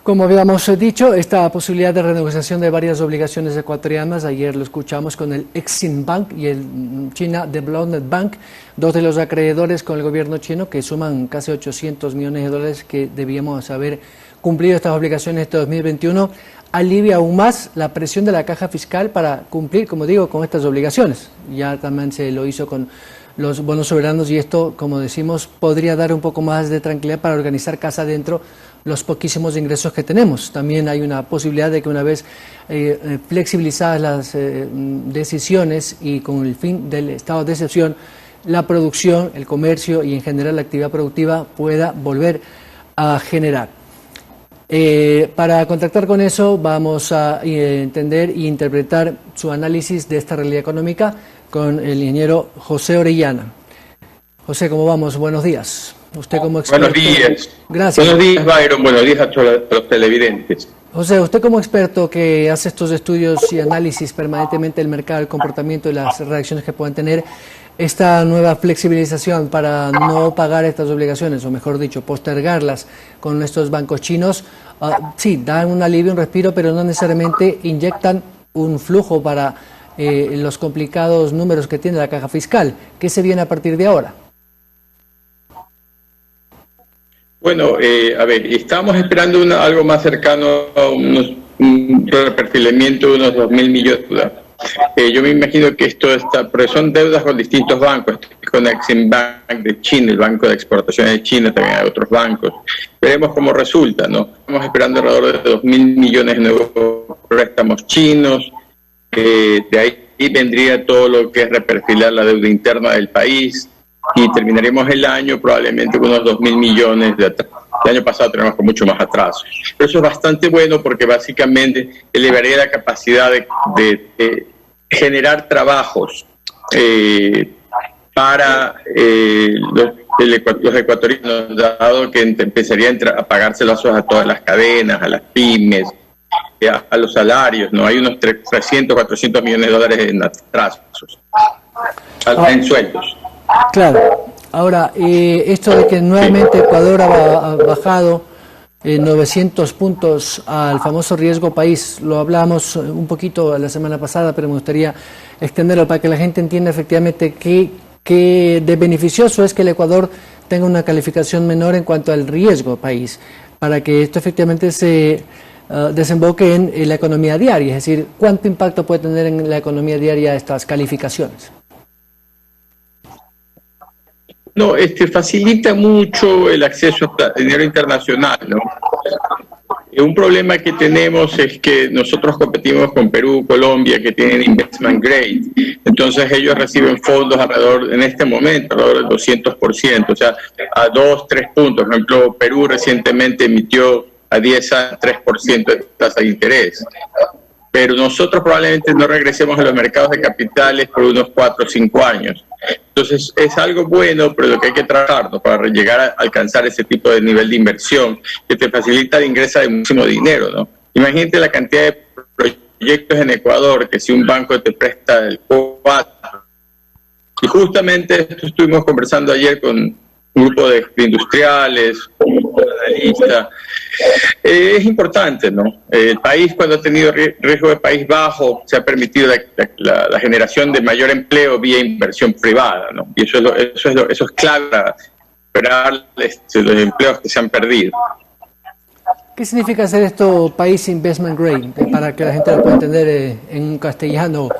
Como habíamos dicho, esta posibilidad de renegociación de varias obligaciones ecuatorianas, ayer lo escuchamos con el Exim Bank y el China Development Bank, dos de los acreedores con el gobierno chino que suman casi 800 millones de dólares que debíamos haber cumplido estas obligaciones este 2021, alivia aún más la presión de la caja fiscal para cumplir, como digo, con estas obligaciones. Ya también se lo hizo con los bonos soberanos y esto, como decimos, podría dar un poco más de tranquilidad para organizar casa adentro los poquísimos ingresos que tenemos. También hay una posibilidad de que una vez flexibilizadas las decisiones y con el fin del estado de excepción, la producción, el comercio y en general la actividad productiva pueda volver a generar. Para contactar con eso vamos a entender e interpretar su análisis de esta realidad económica con el ingeniero José Orellana. José, ¿cómo vamos? Buenos días. Usted como experto. Buenos días. Gracias. Buenos días, Byron. Buenos días a todos los televidentes. José, usted como experto que hace estos estudios y análisis permanentemente del mercado, el comportamiento y las reacciones que puedan tener, esta nueva flexibilización para no pagar estas obligaciones, o mejor dicho, postergarlas con estos bancos chinos, sí, dan un alivio, un respiro, pero no necesariamente inyectan un flujo para los complicados números que tiene la caja fiscal. ¿Qué se viene a partir de ahora? Bueno, a ver, estamos esperando algo más cercano a un reperfilamiento de unos 2.000 millones de dólares. Yo me imagino que esto está, porque son deudas con distintos bancos, con Exim Bank de China, el Banco de Exportaciones de China, también hay otros bancos. Veremos cómo resulta, ¿no? Estamos esperando alrededor de 2.000 millones de nuevos préstamos chinos. De ahí vendría todo lo que es reperfilar la deuda interna del país y terminaremos el año probablemente con unos 2.000 millones de atrás. El año pasado tenemos con mucho más atraso. Pero eso es bastante bueno porque básicamente elevaría la capacidad de generar trabajos para los ecuatorianos, dado que empezarían a pagárselos a todas las cadenas, a las pymes, a los salarios, ¿no? Hay unos 300, 400 millones de dólares en atrasos, en sueldos. Claro. Ahora, esto de que nuevamente Ecuador ha bajado 900 puntos al famoso riesgo país, lo hablamos un poquito la semana pasada, pero me gustaría extenderlo para que la gente entienda efectivamente qué de beneficioso es que el Ecuador tenga una calificación menor en cuanto al riesgo país, para que esto efectivamente se desemboque en la economía diaria, es decir, ¿cuánto impacto puede tener en la economía diaria estas calificaciones? No, facilita mucho el acceso a dinero internacional, ¿no? Un problema que tenemos es que nosotros competimos con Perú, Colombia, que tienen investment grade. Entonces ellos reciben fondos alrededor, en este momento, alrededor del 200%, o sea, a 2, 3 puntos. Por ejemplo, Perú recientemente emitió a 10 a 3% de tasa de interés. Pero nosotros probablemente no regresemos a los mercados de capitales por unos 4 o 5 años. Entonces es algo bueno, pero lo que hay que tratar, ¿no?, para llegar a alcanzar ese tipo de nivel de inversión que te facilita el ingreso de muchísimo dinero, ¿no? Imagínate la cantidad de proyectos en Ecuador que si un banco te presta el 4. Y justamente esto estuvimos conversando ayer con un grupo de industriales, un grupo de analistas. Es importante, ¿no? El país, cuando ha tenido riesgo de país bajo, se ha permitido la generación de mayor empleo vía inversión privada, ¿no? Y eso es clave para recuperar los empleos que se han perdido. ¿Qué significa hacer esto país investment grade? Para que la gente lo pueda entender en un castellano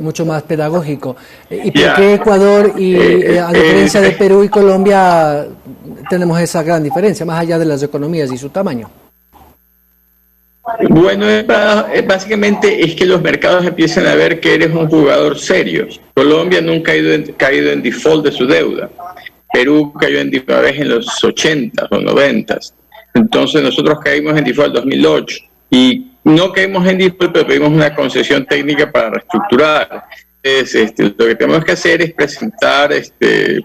mucho más pedagógico. ¿Y por qué Ecuador y a diferencia de Perú y Colombia tenemos esa gran diferencia, más allá de las economías y su tamaño? Bueno, básicamente es que los mercados empiezan a ver que eres un jugador serio. Colombia nunca ha caído en default de su deuda. Perú cayó en default en los 80s o 90s. Entonces nosotros caímos en default en 2008 y no caímos en default, pero pedimos una concesión técnica para reestructurar. Lo que tenemos que hacer es presentar que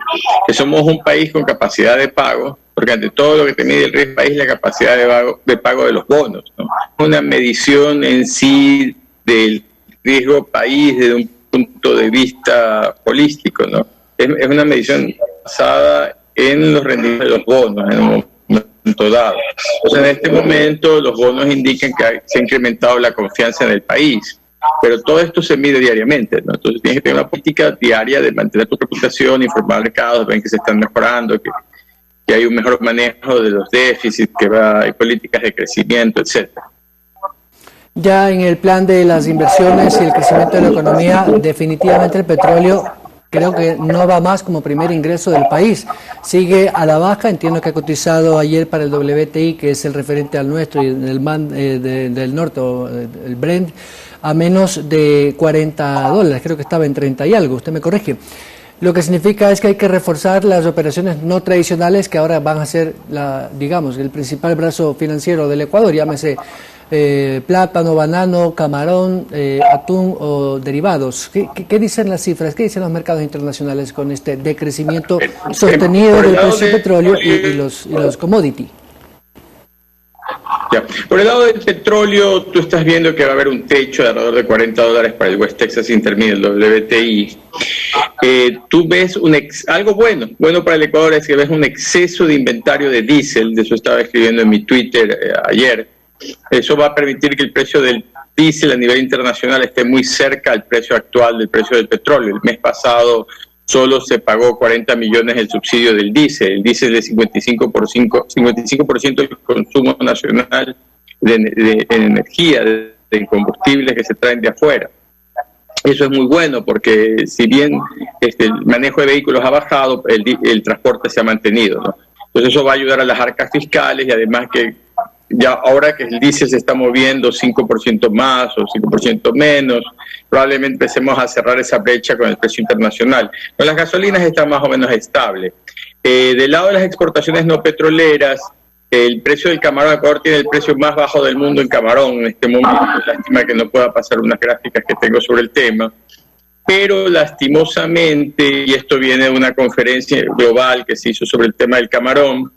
somos un país con capacidad de pago, porque ante todo lo que te mide el riesgo país es la capacidad de pago de los bonos, ¿no? Una medición en sí del riesgo país desde un punto de vista holístico, ¿no? Es una medición basada en los rendimientos de los bonos en un momento dado. Entonces, en este momento, los bonos indican que se ha incrementado la confianza en el país. Pero todo esto se mide diariamente, ¿no? Entonces tienes que tener una política diaria de mantener tu reputación, informar al mercado, ven que se están mejorando, que hay un mejor manejo de los déficits, hay políticas de crecimiento, etcétera. Ya en el plan de las inversiones y el crecimiento de la economía, definitivamente el petróleo creo que no va más como primer ingreso del país. Sigue a la baja, entiendo que ha cotizado ayer para el WTI, que es el referente al nuestro, y el MAN del norte, el Brent, a menos de $40, creo que estaba en 30 y algo, usted me corrige. Lo que significa es que hay que reforzar las operaciones no tradicionales que ahora van a ser, digamos, el principal brazo financiero del Ecuador, llámese plátano, banano, camarón, atún o derivados. ¿Qué dicen las cifras? ¿Qué dicen los mercados internacionales con este decrecimiento sostenido del precio del petróleo y los commodity? Ya. Por el lado del petróleo, tú estás viendo que va a haber un techo de alrededor de $40 para el West Texas Intermediate, el WTI. Tú ves algo bueno para el Ecuador es que ves un exceso de inventario de diésel, de eso estaba escribiendo en mi Twitter ayer. Eso va a permitir que el precio del diésel a nivel internacional esté muy cerca al precio actual del precio del petróleo. El mes pasado solo se pagó 40 millones el subsidio del diésel. El diésel es 55% del consumo nacional de energía, de combustibles que se traen de afuera. Eso es muy bueno porque si bien el manejo de vehículos ha bajado, el transporte se ha mantenido, ¿no? Entonces eso va a ayudar a las arcas fiscales y además que ya ahora que el diésel se está moviendo 5% más o 5% menos, probablemente empecemos a cerrar esa brecha con el precio internacional. Con las gasolinas está más o menos estable. Del lado de las exportaciones no petroleras, el precio del camarón, Ecuador tiene el precio más bajo del mundo en camarón en este momento. Lástima que no pueda pasar unas gráficas que tengo sobre el tema. Pero lastimosamente, y esto viene de una conferencia global que se hizo sobre el tema del camarón,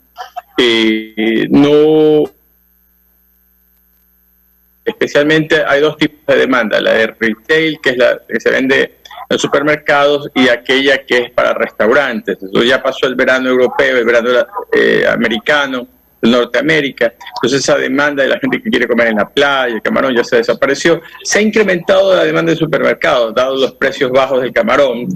especialmente hay dos tipos de demanda, la de retail, que es la que se vende en los supermercados, y aquella que es para restaurantes. Eso ya pasó el verano europeo, el verano americano, de Norteamérica. Entonces esa demanda de la gente que quiere comer en la playa, el camarón ya se desapareció. Se ha incrementado la demanda de supermercados, dado los precios bajos del camarón,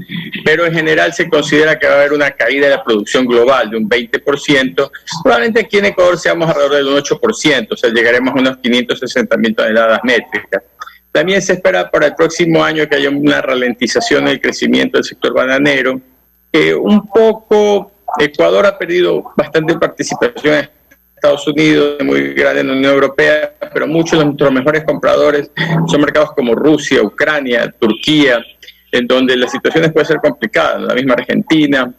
pero en general se considera que va a haber una caída de la producción global de un 20%. Probablemente aquí en Ecuador seamos alrededor del 8%, o sea, llegaremos a unos 560.000 toneladas métricas. También se espera para el próximo año que haya una ralentización del crecimiento del sector bananero. Un poco, Ecuador ha perdido bastante participación en Estados Unidos, muy grande en la Unión Europea, pero muchos de nuestros mejores compradores son mercados como Rusia, Ucrania, Turquía, en donde las situaciones pueden ser complicadas, la misma Argentina.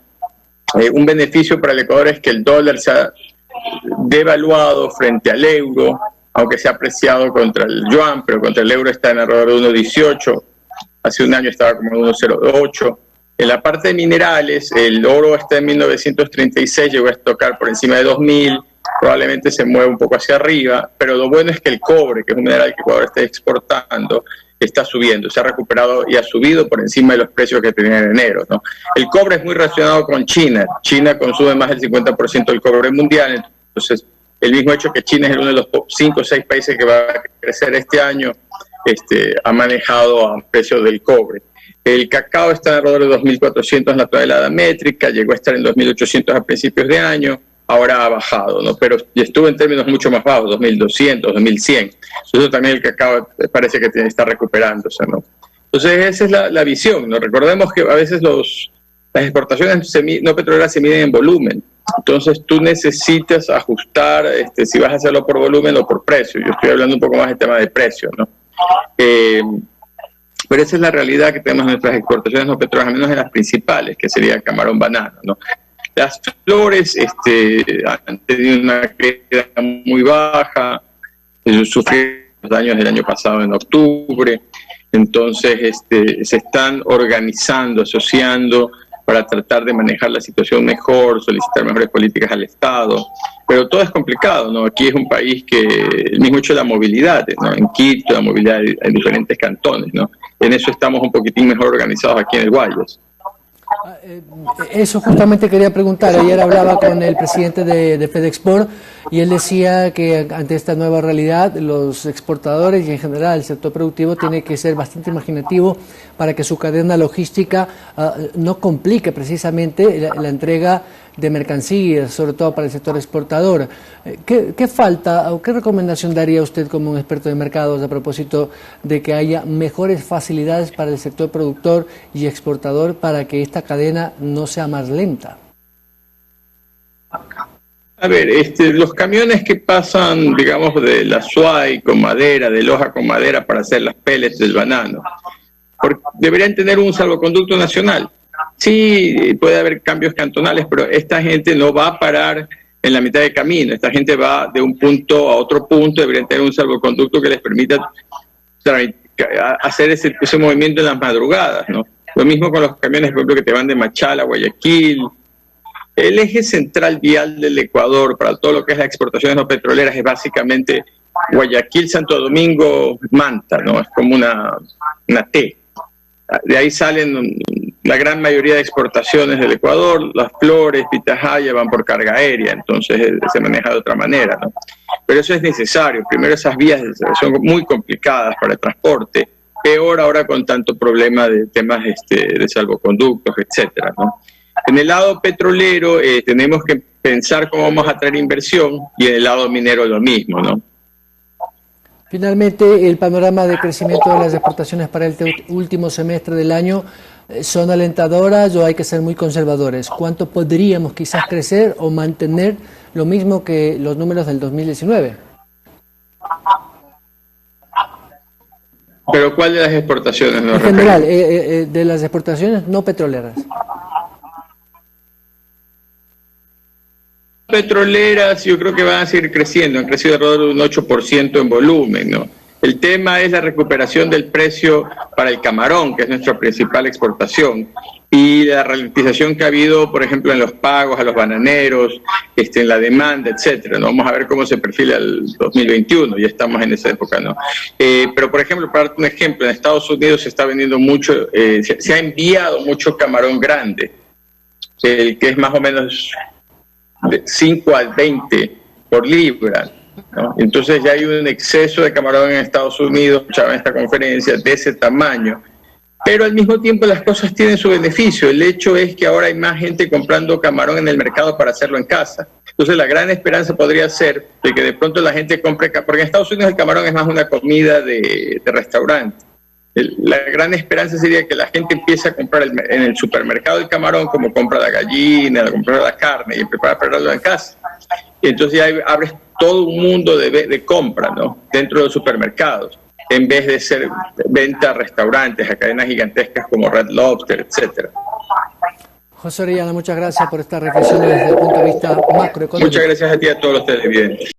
Un beneficio para el Ecuador es que el dólar se ha devaluado frente al euro, aunque se ha apreciado contra el yuan, pero contra el euro está en alrededor de 1.18, hace un año estaba como en 1.08. En la parte de minerales, el oro está en 1936, llegó a tocar por encima de 2.000, probablemente se mueve un poco hacia arriba, pero lo bueno es que el cobre, que es un mineral que Ecuador está exportando, está subiendo, se ha recuperado y ha subido por encima de los precios que tenía en enero, ¿no? El cobre es muy relacionado con China. China consume más del 50% del cobre mundial, entonces el mismo hecho que China es uno de los 5 o 6 países que va a crecer este año, ha manejado a precios del cobre. El cacao está alrededor de 2.400 en la tonelada métrica, llegó a estar en 2.800 a principios de año, ahora ha bajado, ¿no? Pero estuvo en términos mucho más bajos, 2.200, 2.100. Entonces también el cacao parece que está recuperándose, ¿no? Entonces esa es la visión, ¿no? Recordemos que a veces las exportaciones no petroleras se miden en volumen. Entonces tú necesitas ajustar si vas a hacerlo por volumen o por precio. Yo estoy hablando un poco más del tema de precio, ¿no? Pero esa es la realidad que tenemos en nuestras exportaciones no petroleras, al menos en las principales, que sería camarón, banano, ¿no? Las flores han tenido una caída muy baja, sufrieron los daños del año pasado en octubre, entonces se están organizando, asociando para tratar de manejar la situación mejor, solicitar mejores políticas al Estado, pero todo es complicado, ¿no? Aquí es un país que el mismo hecho de la movilidad, ¿no? En Quito, la movilidad en diferentes cantones, ¿no? En eso estamos un poquitín mejor organizados aquí en el Guayas. Eso justamente quería preguntar. Ayer hablaba con el presidente de FedExport y él decía que ante esta nueva realidad los exportadores y en general el sector productivo tiene que ser bastante imaginativo para que su cadena logística no complique precisamente la entrega de mercancías, sobre todo para el sector exportador. ¿Qué falta o qué recomendación daría usted como un experto de mercados a propósito de que haya mejores facilidades para el sector productor y exportador para que esta cadena no sea más lenta? A ver, los camiones que pasan, digamos, de la SUAY con madera, de Loja con madera para hacer las pellets del banano, deberían tener un salvoconducto nacional. Sí, puede haber cambios cantonales, pero esta gente no va a parar en la mitad de camino. Esta gente va de un punto a otro punto, deberían tener un salvoconducto que les permita hacer ese movimiento en las madrugadas, ¿no? Lo mismo con los camiones, por ejemplo, que te van de Machala a Guayaquil. El eje central vial del Ecuador para todo lo que es las exportaciones no petroleras es básicamente Guayaquil, Santo Domingo, Manta, ¿no? Es como una T. De ahí salen la gran mayoría de exportaciones del Ecuador. Las Flores, Pitahaya van por carga aérea, entonces se maneja de otra manera, ¿no? Pero eso es necesario. Primero, esas vías son muy complicadas para el transporte, peor ahora con tanto problema de temas de salvoconductos, etcétera, ¿no? En el lado petrolero tenemos que pensar cómo vamos a traer inversión, y en el lado minero lo mismo, ¿no? Finalmente, el panorama de crecimiento de las exportaciones para el último semestre del año, ¿son alentadoras o hay que ser muy conservadores? ¿Cuánto podríamos quizás crecer o mantener lo mismo que los números del 2019? ¿Pero cuál de las exportaciones? En general, de las exportaciones no petroleras. Petroleras yo creo que van a seguir creciendo, han crecido alrededor de un 8% en volumen, ¿no? El tema es la recuperación del precio para el camarón, que es nuestra principal exportación, y la ralentización que ha habido, por ejemplo, en los pagos a los bananeros, en la demanda, etcétera, ¿no? Vamos a ver cómo se perfila el 2021, ya estamos en esa época, ¿no? Pero, por ejemplo, para darte un ejemplo, en Estados Unidos se está vendiendo mucho, se ha enviado mucho camarón grande, el que es más o menos de 5 al 20 por libra, ¿no? Entonces ya hay un exceso de camarón en Estados Unidos, escuchaba en esta conferencia, de ese tamaño, pero al mismo tiempo las cosas tienen su beneficio. El hecho es que ahora hay más gente comprando camarón en el mercado para hacerlo en casa. Entonces la gran esperanza podría ser de que de pronto la gente compre, porque en Estados Unidos el camarón es más una comida de restaurante. La gran esperanza sería que la gente empiece a comprar en el supermercado el camarón como compra la gallina, compra la carne y prepara para prepararlo en casa. Y entonces ya abres todo un mundo de compra, ¿no? Dentro de los supermercados, en vez de ser venta a restaurantes, a cadenas gigantescas como Red Lobster, etcétera. José Orellana, muchas gracias por esta reflexión desde el punto de vista macroeconómico. Muchas gracias a ti y a todos los televidentes.